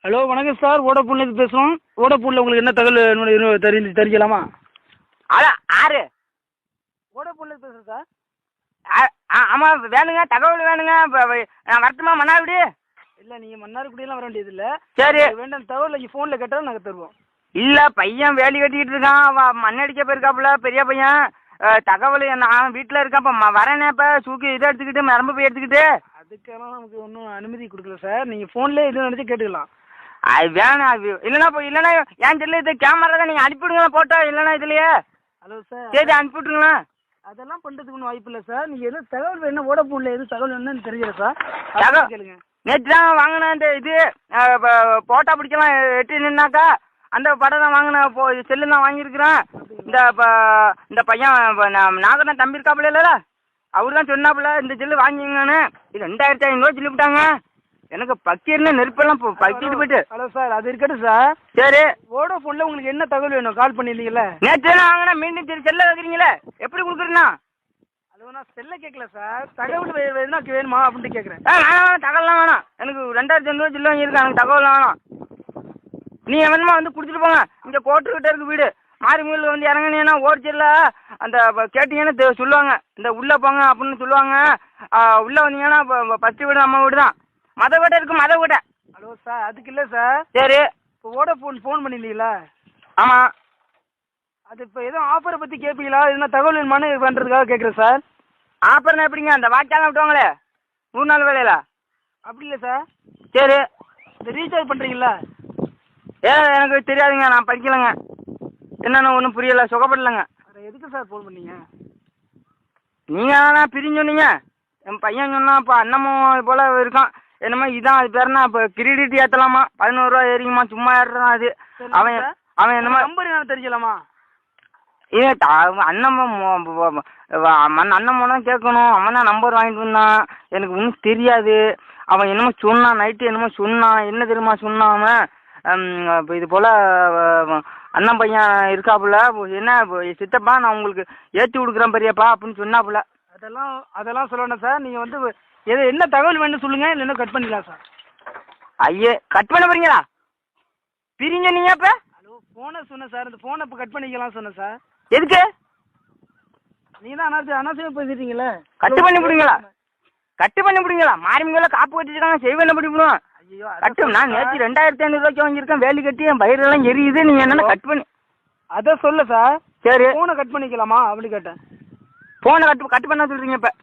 Hello வணக்கம் sir, வோடாஃபோன்லேருந்து பேசுகிறோம். வோடாஃபோனில் உங்களுக்கு என்ன தகவல் தெரிஞ்சுக்கலாமா? அதான் ஆறு வோடாஃபோன்லேருந்து பேசுகிறேன் சார். ஆமாம் வேணுங்க, தகவல் வேணுங்க. நான் வரட்டுமா மன்னார்குடி? இல்லை, நீங்கள் மன்னார்குடியெல்லாம் வர வேண்டியதில்லை. சரி, வேண்டாம் தகவல் நீங்கள் ஃபோனில் கேட்டாலும் நாங்கள் தருவோம். இல்லை பையன் வேலி கட்டிக்கிட்டு இருக்கான், மண்ணடிக்க போயிருக்காப்புல பெரிய பையன். தகவல் நான் வீட்டில் இருக்கேன், இப்போ வரேனே. இப்போ சூக்கி இதை எடுத்துக்கிட்டு மரம்பு போய் எடுத்துக்கிட்டு. அதுக்கெல்லாம் நமக்கு ஒன்றும் அனுமதி கொடுக்கல சார். நீங்கள் ஃபோன்லேயே இது நினச்சி கேட்டுக்கலாம். அது வேணும். அது இல்லைன்னா இப்போ இல்லைன்னா ஏன் சொல்லி இது கேமரா தான் நீங்கள் அனுப்பிவிடுங்களா போட்டோ, இல்லைன்னா இதுலையே. ஹலோ சார், சரி அனுப்பிவிட்ருங்களா? அதெல்லாம் பண்ணுறதுக்கு ஒன்றும் வாய்ப்பு இல்லை சார். நீங்கள் எதுவும் தகவல் வேணும், வோடாஃபோனில் எதுவும் தகவல் வேணும்னு தெரியல சார். தகவல் கேளுங்க. நேற்று தான் வாங்கினேன் இந்த இது போட்டோ பிடிக்கலாம் எட்டு நின்னாக்கா அந்த படம் தான் வாங்கினேன். செல்லு தான் வாங்கியிருக்கிறேன். இந்த பையன் நாகரன் தம்பி இருக்காப்புல இல்லைல்ல, அவரு தான் சொன்னாப்புல இந்த செல்லு வாங்கிங்கன்னு. இது 2500 சொல்லிவிட்டாங்க. எனக்கு பக்கீர்னு நெருப்பெல்லாம் பக்கிட்டு போயிட்டு. ஹலோ சார், அது இருக்கட்டும் சார். சரி, வோடாஃபோனில் உங்களுக்கு என்ன தகவல் வேணும்? கால் பண்ணியிருந்தீங்கல்ல நேற்று தான் வாங்கினேன். மீண்டும் சரி செல்ல வைக்கிறீங்களே, எப்படி கொடுக்குறேண்ணா? அது நான் செல்ல கேட்கல சார், தகவல் எதுனா வேணுமா அப்படின்ட்டு கேட்குறேன். வேணாம், தகவல்லாம் வேணாம். எனக்கு 2500 செல்லு வாங்கியிருக்கேன், எனக்கு தகவல் வேணாம். நீங்கள் வேணுமா வந்து கொடுத்துட்டு போங்க. இங்கே கோட்டுக்கிட்ட இருக்கு வீடு. மாரிமூலில் வந்து இறங்குனீங்கன்னா ஓடிச்சிடல அந்த கேட்டிங்கன்னா சொல்லுவாங்க, இந்த உள்ளே போங்க அப்படின்னு சொல்லுவாங்க. உள்ளே வந்தீங்கன்னா இப்போ ஃபஸ்ட்டு வீடு நம்ம வீடு தான். மத வீட்டை இருக்குது, மத வீட்டை. ஹலோ சார், அதுக்கு இல்லை சார். சரி, இப்போ ஃபோன் பண்ணியிருந்தீங்களா? ஆமாம். அது இப்போ எதுவும் ஆஃபரை பற்றி கேட்பீங்களா? எதுனா தகவல் வேணுமானு பண்ணுறதுக்காக கேட்குறேன் சார். ஆஃபர்னா எப்படிங்க? அந்த வாட்சாலாம் விட்டுவாங்களே 3 நாள் வேலையில். அப்படி இல்லை சார். சரி, இந்த ரீசார்ஜ் பண்ணுறீங்களா? எனக்கு தெரியாதுங்க, நான் படிக்கலைங்க. என்னென்ன ஒன்றும் புரியலை, சுகப்படலைங்க. அதை எதுக்கு சார் ஃபோன் பண்ணீங்க? நீங்கள் தானே பிரிஞ்சு சொன்னீங்க. என் பையன் சொன்னான் இப்போ அண்ணமும் போல் இருக்கான். என்னமோ இதான் அது பேருனா இப்போ கிரெடிட் ஏற்றலாமா, 11 ரூபா ஏறிக்குமா, சும்மா ஏறுறான் அது. அவன் என்னமோ நம்பர் என்ன தெரிஞ்சிக்கலாமா? இது அண்ணன் தான் கேட்கணும். அவன் தான் நம்பர் வாங்கிட்டு வந்தான். எனக்கு ஒன்றும் தெரியாது. அவன் என்னமோ சொன்னான், நைட்டு என்னமோ சொன்னான். என்ன தெரியுமா சொன்னான் அவன்? இப்போ இது போல் அண்ணன் பையன் இருக்காப்புல, என்ன சித்தப்பா நான் உங்களுக்கு ஏற்றி கொடுக்குறேன் பெரியப்பா அப்படின்னு சொன்னாப்புல. அதெல்லாம் சொல்லணும் சார். நீங்கள் வந்து என்ன தகவல் வேணும்னு சொல்லுங்கள், இல்லைன்னா கட் பண்ணிக்கலாம் சார். ஐயே, கட் பண்ண போறீங்களா? பிரிஞ்ச நீங்கள் இப்போ? ஹலோ, ஃபோனை சொன்னேன் சார். இந்த ஃபோனை இப்போ கட் பண்ணிக்கலாம் சொன்னேன் சார். எதுக்கு? நீங்கள் தான் அனாவசியமாக பேசிட்டீங்களே. கட்டு பண்ணி விடுங்களா? கட்டு பண்ணி விடுங்களா? மாரிமங்கல காப்பு கட்டிருக்காங்க, செய்வேன் எப்படி விடுவோம்? ஐயோ, கட்டு. நான் நேற்று 2500 வாங்கியிருக்கேன், வேலி கட்டி என் பயிரெல்லாம் எரியுது. நீங்கள் என்னென்ன கட் பண்ணி அதை சொல்ல சார். சரி, ஃபோனை கட் பண்ணிக்கலாமா அப்படி கேட்டேன். ஃபோனை கட்டு பண்ண சொல்கிறீங்க இப்போ?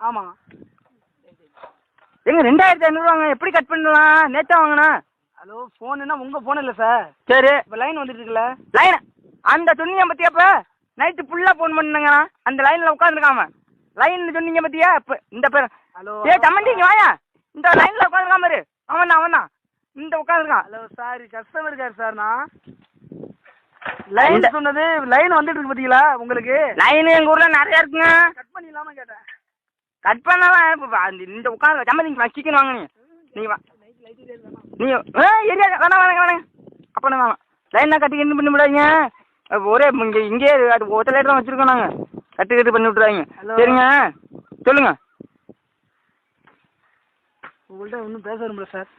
ஆமாம். எங்க 2500 வாங்க, எப்படி கட் பண்ணலாம்? நேற்றா வாங்கினா. ஹலோ, ஃபோனுன்னா உங்கள் ஃபோன் இல்லை சார். சரி, இப்போ லைன் வந்துட்டு இருக்குல்ல, லைன் அந்த சொன்னீங்க பற்றியா? இப்போ நைட்டு ஃபுல்லாக ஃபோன் பண்ணுங்கண்ணா, அந்த லைனில் உட்காந்துருக்காம. லைன் சொன்னீங்க பற்றியா? இப்போ இந்த பேர். ஹலோ, தம்மண்டிங்க வாயா, இந்த லைனில் உட்காந்துருக்கான் பாரு. அவன் தான் இந்த உட்காந்துருக்கான். ஹலோ சாரி, கஸ்டமர் இருக்கார் சார். நான் லைன் சொன்னது, லைன் வந்துட்டு இருக்கு பார்த்தீங்களா உங்களுக்கு? லைன் எங்கள் ஊரில் நிறையா இருக்குங்க. கட் பண்ணிடலாமா கேட்டேன். கட் பண்ணலாம். இப்போ இந்த உட்காந்து சம்மந்திங்க சிக்கன் வாங்க. நீங்கள் வா, நீங்கள் ஏரியா வேணாங்க அப்போ வேணாம். லைனாக கட்டி என்ன பண்ணி விடாதீங்க. ஒரே இங்கே அது ஒருத்தர் லைட் தான் வச்சுருக்கோம் நாங்கள். கட்டு பண்ணி விட்றாங்க. சரிங்க, சொல்லுங்கள். உங்கள்கிட்ட ஒன்றும் பேச விரும்பல சார்.